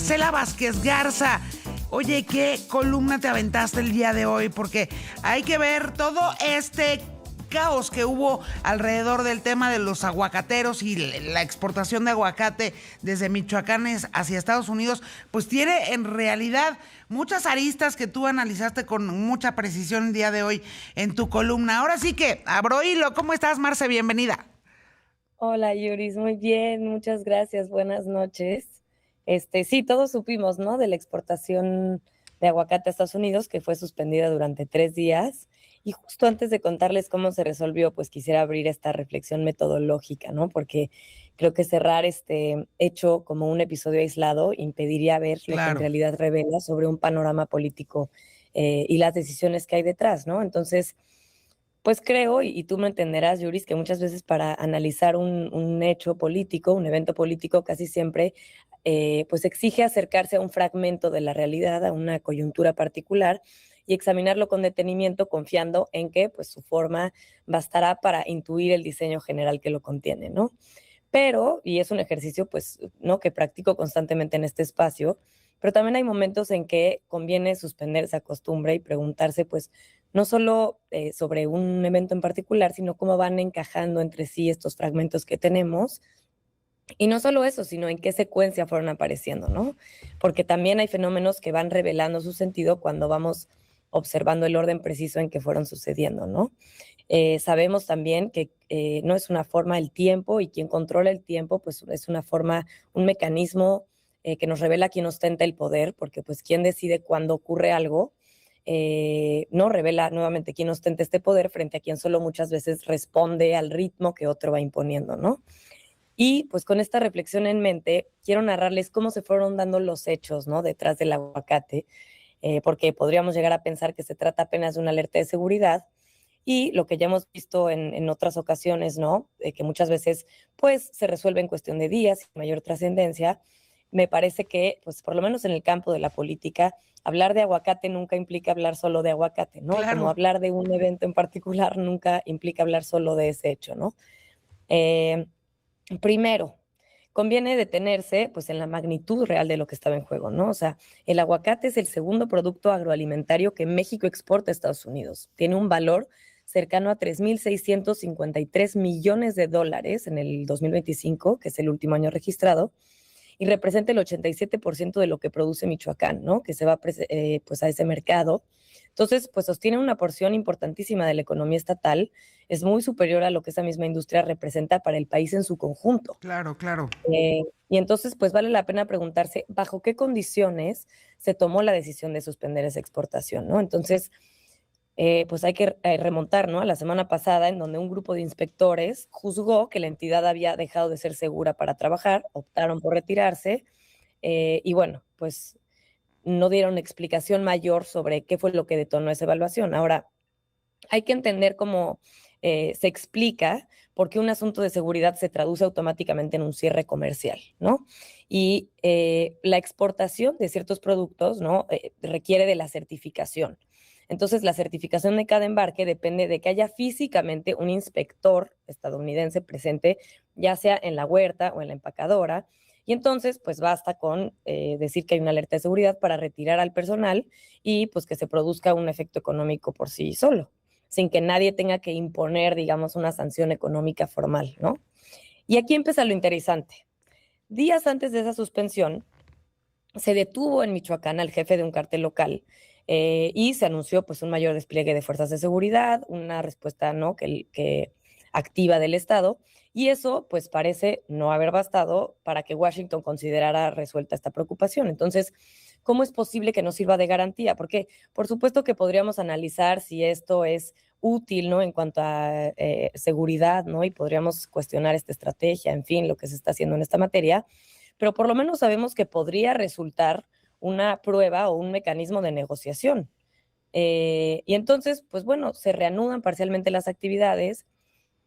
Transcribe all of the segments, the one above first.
Marcela Vázquez Garza. Oye, ¿qué columna te aventaste el día de hoy? Porque hay que ver todo este caos que hubo alrededor del tema de los aguacateros y la exportación de aguacate desde Michoacán hacia Estados Unidos, pues tiene en realidad muchas aristas que tú analizaste con mucha precisión el día de hoy en tu columna. Ahora sí que, abro hilo. ¿Cómo estás, Marce? Bienvenida. Hola, Yuris, muy bien, muchas gracias, buenas noches. Sí, todos supimos, ¿no? De la exportación de aguacate a Estados Unidos, que fue suspendida durante 3 días. Y justo antes de contarles cómo se resolvió, pues quisiera abrir esta reflexión metodológica, ¿no? Porque creo que cerrar este hecho como un episodio aislado impediría ver lo que en Claro. realidad revela sobre un panorama político y las decisiones que hay detrás, ¿no? Entonces, pues creo, y tú me entenderás, Yuris, que muchas veces para analizar un hecho político, un evento político, casi siempre pues exige acercarse a un fragmento de la realidad, a una coyuntura particular, y examinarlo con detenimiento, confiando en que pues, su forma bastará para intuir el diseño general que lo contiene, ¿no? Pero, y es un ejercicio pues, ¿no? que practico constantemente en este espacio, pero también hay momentos en que conviene suspender esa costumbre y preguntarse, pues, no solo sobre un evento en particular, sino cómo van encajando entre sí estos fragmentos que tenemos. Y no solo eso, sino en qué secuencia fueron apareciendo, ¿no? Porque también hay fenómenos que van revelando su sentido cuando vamos observando el orden preciso en que fueron sucediendo, ¿no? Sabemos también que no es una forma el tiempo, y quien controla el tiempo, pues es una forma, un mecanismo que nos revela quién ostenta el poder, porque pues quién decide cuándo ocurre algo, no revela nuevamente quién ostenta este poder frente a quien solo muchas veces responde al ritmo que otro va imponiendo, ¿no? Y pues con esta reflexión en mente, quiero narrarles cómo se fueron dando los hechos, ¿no? Detrás del aguacate, porque podríamos llegar a pensar que se trata apenas de una alerta de seguridad, y lo que ya hemos visto en otras ocasiones, ¿no? Que muchas veces pues se resuelve en cuestión de días sin mayor trascendencia. Me parece que, pues por lo menos en el campo de la política, hablar de aguacate nunca implica hablar solo de aguacate, ¿no? Como Claro. hablar de un evento en particular nunca implica hablar solo de ese hecho, ¿no? Eh, Primero, conviene detenerse pues en la magnitud real de lo que estaba en juego, ¿no? O sea, el aguacate es el segundo producto agroalimentario que México exporta a Estados Unidos. Tiene un valor cercano a 3.653 millones de dólares en el 2025, que es el último año registrado, y representa el 87% de lo que produce Michoacán, ¿no? Que se va pues a ese mercado. Entonces, pues sostiene una porción importantísima de la economía estatal, es muy superior a lo que esa misma industria representa para el país en su conjunto. Claro, claro. Y entonces, pues vale la pena preguntarse bajo qué condiciones se tomó la decisión de suspender esa exportación, ¿no? Entonces, pues hay que remontar, ¿no? A la semana pasada, en donde un grupo de inspectores juzgó que la entidad había dejado de ser segura para trabajar, optaron por retirarse, y bueno, pues no dieron explicación mayor sobre qué fue lo que detonó esa evaluación. Ahora, hay que entender cómo se explica por qué un asunto de seguridad se traduce automáticamente en un cierre comercial, ¿no? Y la exportación de ciertos productos, ¿no? Requiere de la certificación. Entonces, la certificación de cada embarque depende de que haya físicamente un inspector estadounidense presente, ya sea en la huerta o en la empacadora. Y entonces, pues basta con decir que hay una alerta de seguridad para retirar al personal y pues que se produzca un efecto económico por sí solo, sin que nadie tenga que imponer, digamos, una sanción económica formal, ¿no? Y aquí empieza lo interesante. Días antes de esa suspensión, se detuvo en Michoacán al jefe de un cartel local, y se anunció pues un mayor despliegue de fuerzas de seguridad, una respuesta, ¿no? que activa del Estado, y eso pues parece no haber bastado para que Washington considerara resuelta esta preocupación. Entonces, ¿cómo es posible que no sirva de garantía? Porque por supuesto que podríamos analizar si esto es útil, ¿no? En cuanto a seguridad, ¿no? Y podríamos cuestionar esta estrategia, en fin, lo que se está haciendo en esta materia, pero por lo menos sabemos que podría resultar una prueba o un mecanismo de negociación. Y entonces, pues bueno, se reanudan parcialmente las actividades.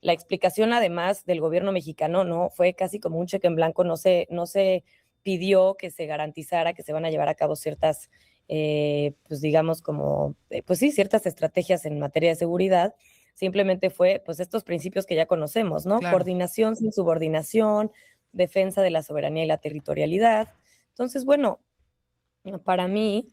La explicación, además, del gobierno mexicano, no fue casi como un cheque en blanco, no se pidió que se garantizara que se van a llevar a cabo ciertas, pues digamos, como, pues sí, ciertas estrategias en materia de seguridad. Simplemente fue, pues, estos principios que ya conocemos, ¿no? Claro. Coordinación sin subordinación, defensa de la soberanía y la territorialidad. Entonces, bueno, Para mí,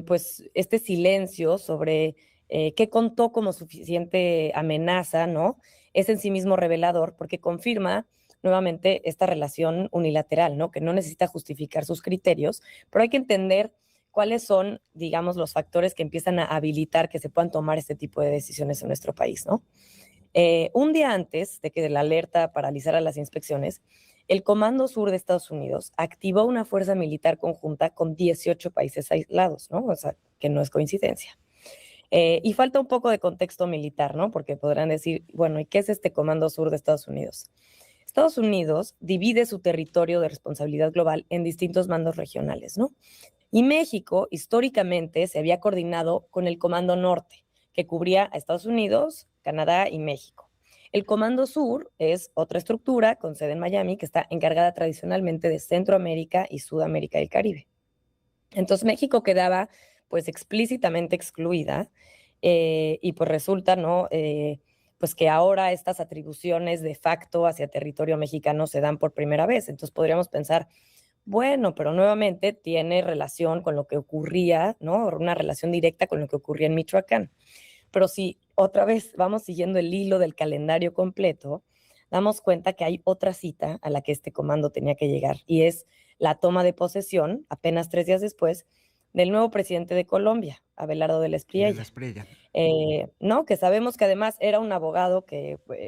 pues este silencio sobre qué contó como suficiente amenaza, ¿no? Es en sí mismo revelador porque confirma nuevamente esta relación unilateral, ¿no? Que no necesita justificar sus criterios, pero hay que entender cuáles son, digamos, los factores que empiezan a habilitar que se puedan tomar este tipo de decisiones en nuestro país, ¿no? Un día antes de que la alerta paralizara las inspecciones, el Comando Sur de Estados Unidos activó una fuerza militar conjunta con 18 países aislados, ¿no? O sea, que no es coincidencia. Y falta un poco de contexto militar, ¿no? Porque podrán decir, bueno, ¿y qué es este Comando Sur de Estados Unidos? Estados Unidos divide su territorio de responsabilidad global en distintos mandos regionales, ¿no? Y México históricamente se había coordinado con el Comando Norte, que cubría a Estados Unidos, Canadá y México. El Comando Sur es otra estructura con sede en Miami que está encargada tradicionalmente de Centroamérica y Sudamérica y el Caribe. Entonces México quedaba pues explícitamente excluida y pues resulta, ¿no? Pues que ahora estas atribuciones de facto hacia territorio mexicano se dan por primera vez. Entonces podríamos pensar, bueno, pero nuevamente tiene relación con lo que ocurría, ¿no? Una relación directa con lo que ocurría en Michoacán. Pero si otra vez vamos siguiendo el hilo del calendario completo, damos cuenta que hay otra cita a la que este comando tenía que llegar y es la toma de posesión, apenas 3 días después, del nuevo presidente de Colombia, Abelardo de la De la Espriella. Espriella. ¿No? Que sabemos que además era un abogado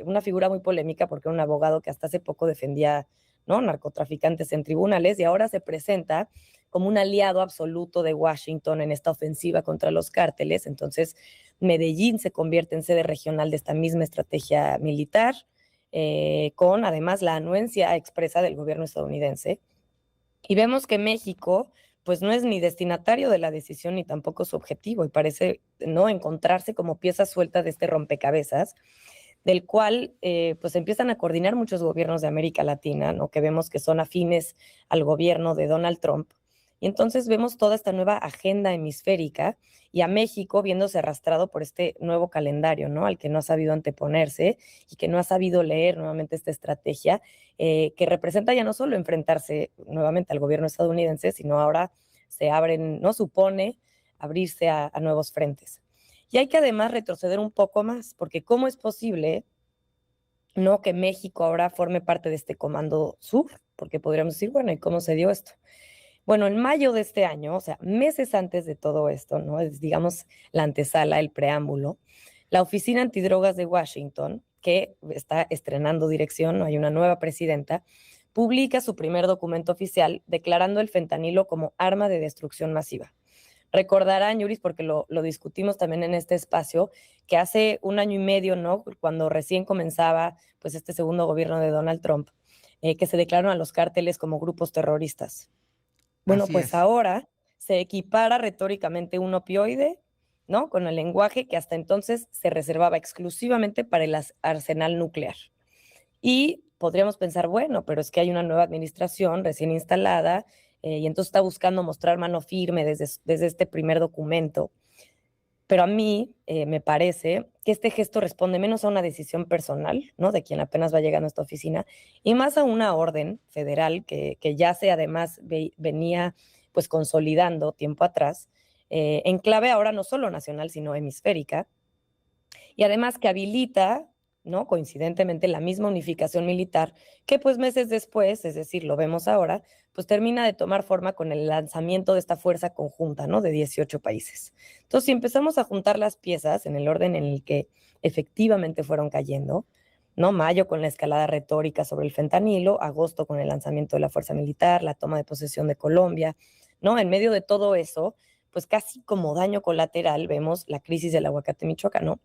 una figura muy polémica porque era un abogado que hasta hace poco defendía, ¿no? Narcotraficantes en tribunales y ahora se presenta como un aliado absoluto de Washington en esta ofensiva contra los cárteles. Entonces, Medellín se convierte en sede regional de esta misma estrategia militar, con además la anuencia expresa del gobierno estadounidense. Y vemos que México pues no es ni destinatario de la decisión ni tampoco su objetivo y parece no encontrarse como pieza suelta de este rompecabezas del cual pues empiezan a coordinar muchos gobiernos de América Latina, ¿no? Que vemos que son afines al gobierno de Donald Trump. Y entonces vemos toda esta nueva agenda hemisférica y a México viéndose arrastrado por este nuevo calendario, ¿no? Al que no ha sabido anteponerse y que no ha sabido leer nuevamente esta estrategia que representa ya no solo enfrentarse nuevamente al gobierno estadounidense, sino ahora se abren, no supone abrirse a nuevos frentes. Y hay que además retroceder un poco más, porque ¿cómo es posible no que México ahora forme parte de este Comando Sur? Porque podríamos decir, bueno, ¿y cómo se dio esto? Bueno, en mayo de este año, o sea, meses antes de todo esto, ¿no? Es, digamos, la antesala, el preámbulo, la Oficina Antidrogas de Washington, que está estrenando dirección, ¿no? Hay una nueva presidenta, publica su primer documento oficial declarando el fentanilo como arma de destrucción masiva. Recordarán, Yuris, porque lo discutimos también en este espacio, que hace 1 año y medio, ¿no? Cuando recién comenzaba pues este segundo gobierno de Donald Trump, que se declararon a los cárteles como grupos terroristas. Bueno, Así pues es. ahora se equipara retóricamente un opioide, ¿no? Con el lenguaje que hasta entonces se reservaba exclusivamente para el arsenal nuclear. Y podríamos pensar, bueno, pero es que hay una nueva administración recién instalada y entonces está buscando mostrar mano firme desde este primer documento. Pero a mí me parece que este gesto responde menos a una decisión personal, ¿no? De quien apenas va llegando a esta oficina, y más a una orden federal que ya se además venía pues consolidando tiempo atrás, en clave ahora no solo nacional, sino hemisférica, y además que habilita, ¿no? Coincidentemente, la misma unificación militar que pues meses después, es decir, lo vemos ahora, pues termina de tomar forma con el lanzamiento de esta fuerza conjunta, ¿no? De 18 países. Entonces, si empezamos a juntar las piezas en el orden en el que efectivamente fueron cayendo, ¿no? Mayo con la escalada retórica sobre el fentanilo, agosto con el lanzamiento de la fuerza militar, la toma de posesión de Colombia, ¿no? En medio de todo eso, pues casi como daño colateral vemos la crisis del aguacate michoacano,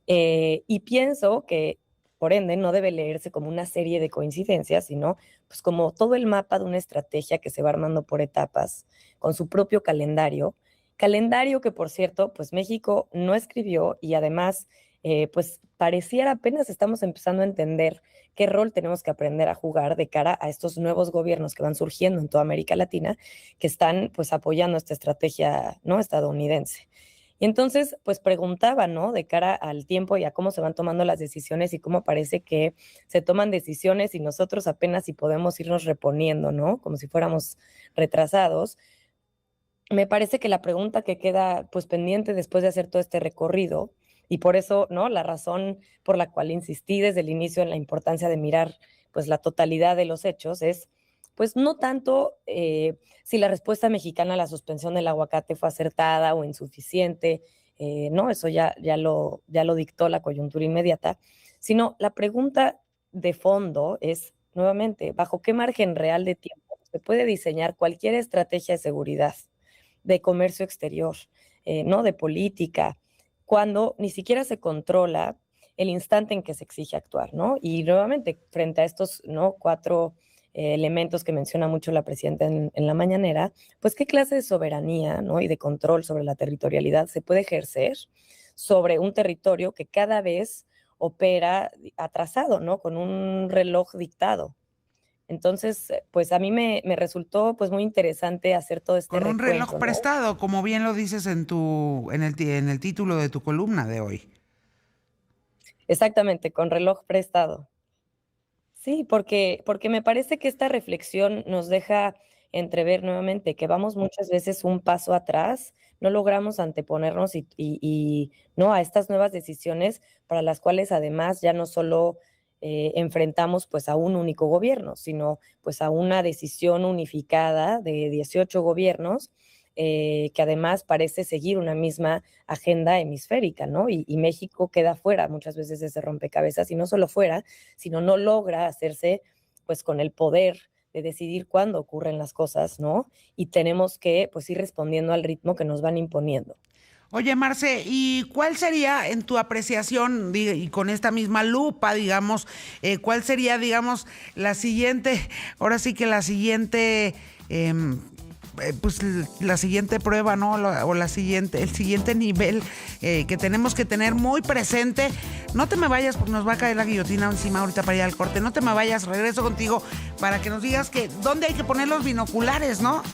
y pienso que, por ende, no debe leerse como una serie de coincidencias, sino pues como todo el mapa de una estrategia que se va armando por etapas, con su propio calendario que, por cierto, pues México no escribió y además, pues pareciera apenas estamos empezando a entender qué rol tenemos que aprender a jugar de cara a estos nuevos gobiernos que van surgiendo en toda América Latina, que están pues apoyando esta estrategia, ¿no? Estadounidense. Y entonces, pues preguntaba, ¿no? De cara al tiempo y a cómo se van tomando las decisiones y cómo parece que se toman decisiones y nosotros apenas si podemos irnos reponiendo, ¿no? Como si fuéramos retrasados. me parece que la pregunta que queda pues pendiente después de hacer todo este recorrido, y por eso, ¿no? La razón por la cual insistí desde el inicio en la importancia de mirar pues la totalidad de los hechos es pues no tanto si la respuesta mexicana a la suspensión del aguacate fue acertada o insuficiente, no, eso ya lo dictó la coyuntura inmediata, sino la pregunta de fondo es, nuevamente, ¿bajo qué margen real de tiempo se puede diseñar cualquier estrategia de seguridad, de comercio exterior, ¿no? De política, cuando ni siquiera se controla el instante en que se exige actuar, ¿no? Y nuevamente, frente a estos, ¿no? Cuatro elementos que menciona mucho la presidenta en la mañanera, pues qué clase de soberanía, ¿no? Y de control sobre la territorialidad se puede ejercer sobre un territorio que cada vez opera atrasado, ¿no? Con un reloj dictado. Entonces, pues a mí me resultó pues muy interesante hacer todo este Con un reloj recuento, ¿no? prestado, como bien lo dices en el título de tu columna de hoy. Exactamente, con reloj prestado. Sí, porque me parece que esta reflexión nos deja entrever nuevamente que vamos muchas veces un paso atrás, no logramos anteponernos ¿no? A estas nuevas decisiones para las cuales además ya no solo enfrentamos pues a un único gobierno, sino pues a una decisión unificada de 18 gobiernos que además parece seguir una misma agenda hemisférica, ¿no? Y México queda fuera muchas veces de ese rompecabezas y no solo fuera, sino no logra hacerse pues con el poder de decidir cuándo ocurren las cosas, ¿no? Y tenemos que pues ir respondiendo al ritmo que nos van imponiendo. Oye, Marce, ¿y cuál sería, en tu apreciación, y con esta misma lupa, digamos, cuál sería, digamos, la siguiente, ahora sí que la siguiente, pues la siguiente prueba, ¿no? O la siguiente, el siguiente nivel que tenemos que tener muy presente? No te me vayas, porque nos va a caer la guillotina encima ahorita para ir al corte. No te me vayas, regreso contigo para que nos digas que dónde hay que poner los binoculares, ¿no?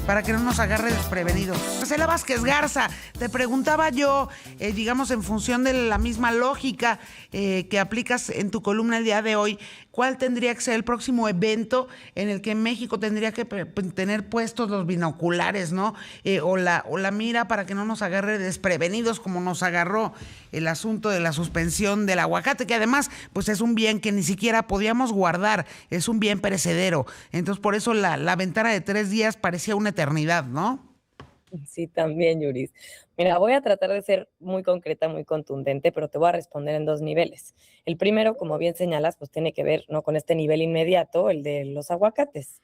Para que no nos agarre desprevenidos. Marcela Vázquez Garza, te preguntaba yo, digamos, en función de la misma lógica que aplicas en tu columna el día de hoy, ¿cuál tendría que ser el próximo evento en el que México tendría que tener puestos los binoculares, ¿no? O la mira para que no nos agarre desprevenidos como nos agarró el asunto de la suspensión del aguacate, que además, pues es un bien que ni siquiera podíamos guardar, es un bien perecedero. Entonces, por eso la ventana de 3 días parecía una eternidad, ¿no? Sí, también, Yuris. Mira, voy a tratar de ser muy concreta, muy contundente, pero te voy a responder en dos niveles. El primero, como bien señalas, pues tiene que ver, ¿no? Con este nivel inmediato, el de los aguacates.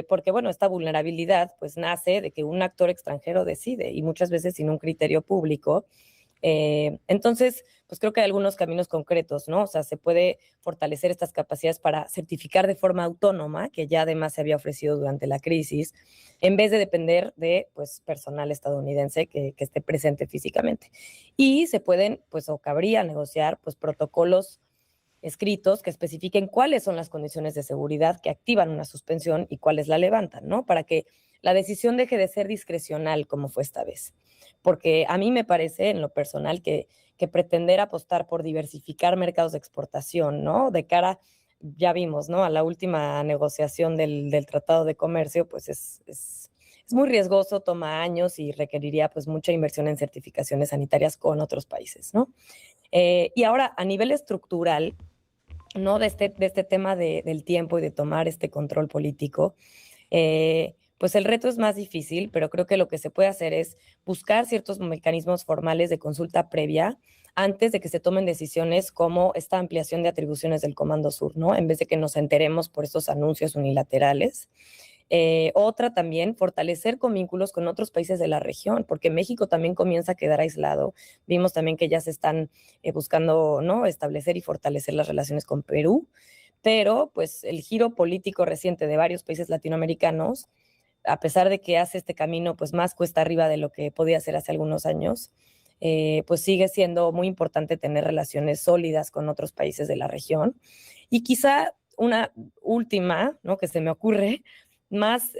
Porque, bueno, esta vulnerabilidad pues nace de que un actor extranjero decide y muchas veces sin un criterio público. Entonces, pues creo que hay algunos caminos concretos, ¿no? O sea, se puede fortalecer estas capacidades para certificar de forma autónoma, que ya además se había ofrecido durante la crisis, en vez de depender de, pues, personal estadounidense que esté presente físicamente. Y se pueden, pues, o cabría negociar, pues, protocolos escritos que especifiquen cuáles son las condiciones de seguridad que activan una suspensión y cuáles la levantan, ¿no? Para que la decisión deje de ser discrecional como fue esta vez. Porque a mí me parece, en lo personal, que pretender apostar por diversificar mercados de exportación, ¿no? De cara, ya vimos, ¿no? A la última negociación del Tratado de Comercio, pues es muy riesgoso, toma años y requeriría pues mucha inversión en certificaciones sanitarias con otros países, ¿no? Y ahora, a nivel estructural, ¿no? De este tema del tiempo y de tomar este control político, pues el reto es más difícil, pero creo que lo que se puede hacer es buscar ciertos mecanismos formales de consulta previa antes de que se tomen decisiones como esta ampliación de atribuciones del Comando Sur, ¿no? En vez de que nos enteremos por estos anuncios unilaterales. Otra también, fortalecer con vínculos con otros países de la región, porque México también comienza a quedar aislado. Vimos también que ya se están buscando, ¿no? Establecer y fortalecer las relaciones con Perú, pero pues el giro político reciente de varios países latinoamericanos, a pesar de que hace este camino pues más cuesta arriba de lo que podía hacer hace algunos años, pues sigue siendo muy importante tener relaciones sólidas con otros países de la región. Y quizá una última, ¿no? Que se me ocurre, más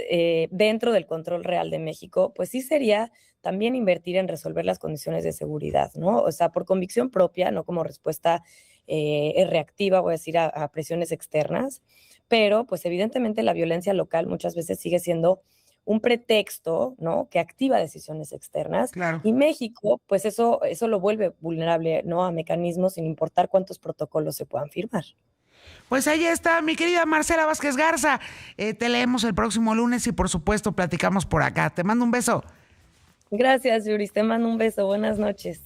dentro del control real de México, pues sí sería también invertir en resolver las condiciones de seguridad, ¿no? O sea, por convicción propia, no como respuesta reactiva, voy a decir, presiones externas, pero pues evidentemente la violencia local muchas veces sigue siendo un pretexto, ¿no? Que activa decisiones externas. Claro. Y México, pues eso lo vuelve vulnerable, ¿no? A mecanismos sin importar cuántos protocolos se puedan firmar. Pues ahí está, mi querida Marcela Vázquez Garza. Te leemos el próximo lunes y por supuesto platicamos por acá. Te mando un beso. Gracias, Yuris. Te mando un beso. Buenas noches.